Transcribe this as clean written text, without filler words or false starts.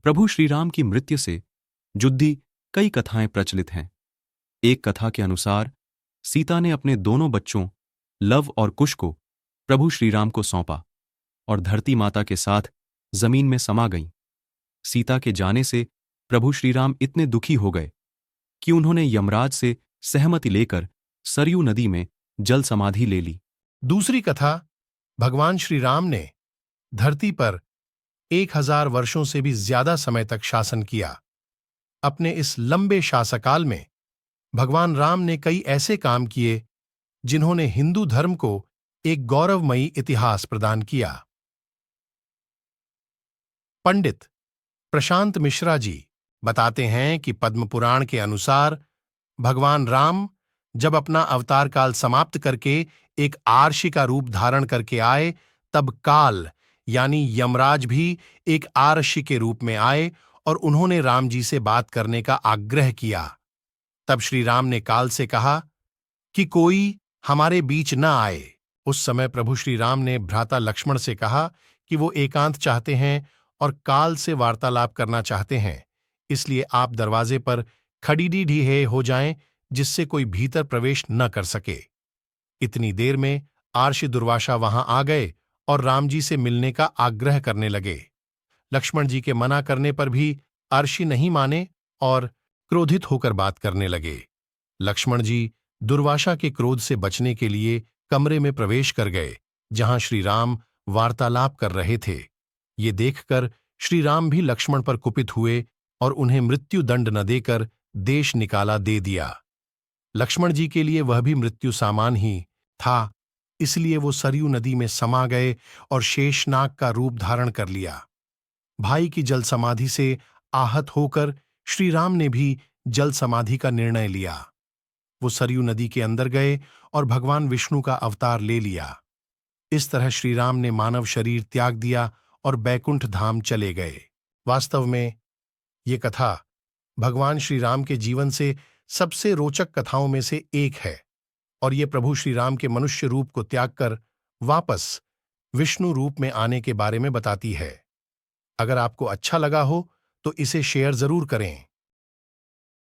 प्रभु श्रीराम की मृत्यु से जुड़ी कई कथाएं प्रचलित हैं। एक कथा के अनुसार सीता ने अपने दोनों बच्चों लव और कुश को प्रभु श्रीराम को सौंपा और धरती माता के साथ जमीन में समा गईं। सीता के जाने से प्रभु श्रीराम इतने दुखी हो गए कि उन्होंने यमराज से सहमति लेकर सरयू नदी में जल समाधि ले ली। दूसरी कथा, भगवान श्री राम ने धरती पर 1000 वर्षों से भी ज्यादा समय तक शासन किया। अपने इस लंबे शासकाल में भगवान राम ने कई ऐसे काम किए जिन्होंने हिंदू धर्म को एक गौरवमयी इतिहास प्रदान किया। पंडित प्रशांत मिश्रा जी बताते हैं कि पद्म पुराण के अनुसार भगवान राम जब अपना अवतार काल समाप्त करके एक आर्षि का रूप धारण करके आए, तब काल यानी यमराज भी एक आर्षि के रूप में आए और उन्होंने राम जी से बात करने का आग्रह किया। तब श्री राम ने काल से कहा कि कोई हमारे बीच न आए। उस समय प्रभु श्री राम ने भ्राता लक्ष्मण से कहा कि वो एकांत चाहते हैं और काल से वार्तालाप करना चाहते हैं, इसलिए आप दरवाजे पर खड़ीडी ढीहे हो जाएं जिससे कोई भीतर प्रवेश न कर सके। इतनी देर में आर्षि दुर्वासा वहां आ गए और राम जी से मिलने का आग्रह करने लगे। लक्ष्मण जी के मना करने पर भी आर्षि नहीं माने और क्रोधित होकर बात करने लगे। लक्ष्मण जी दुर्वासा के क्रोध से बचने के लिए कमरे में प्रवेश कर गए जहां श्री राम वार्तालाप कर रहे थे। ये देखकर श्री राम भी लक्ष्मण पर कुपित हुए और उन्हें मृत्यु दंड न देकर देश निकाला दे दिया। लक्ष्मण जी के लिए वह भी मृत्यु सामान ही था, इसलिए वो सरयू नदी में समा गए और शेषनाग का रूप धारण कर लिया। भाई की जल समाधि से आहत होकर श्री राम ने भी जल समाधि का निर्णय लिया। वो सरयू नदी के अंदर गए और भगवान विष्णु का अवतार ले लिया। इस तरह श्री राम ने मानव शरीर त्याग दिया और बैकुंठ धाम चले गए। वास्तव में ये कथा भगवान श्री राम के जीवन से सबसे रोचक कथाओं में से एक है और ये प्रभु श्री राम के मनुष्य रूप को त्याग कर वापस विष्णु रूप में आने के बारे में बताती है। अगर आपको अच्छा लगा हो तो इसे शेयर जरूर करें।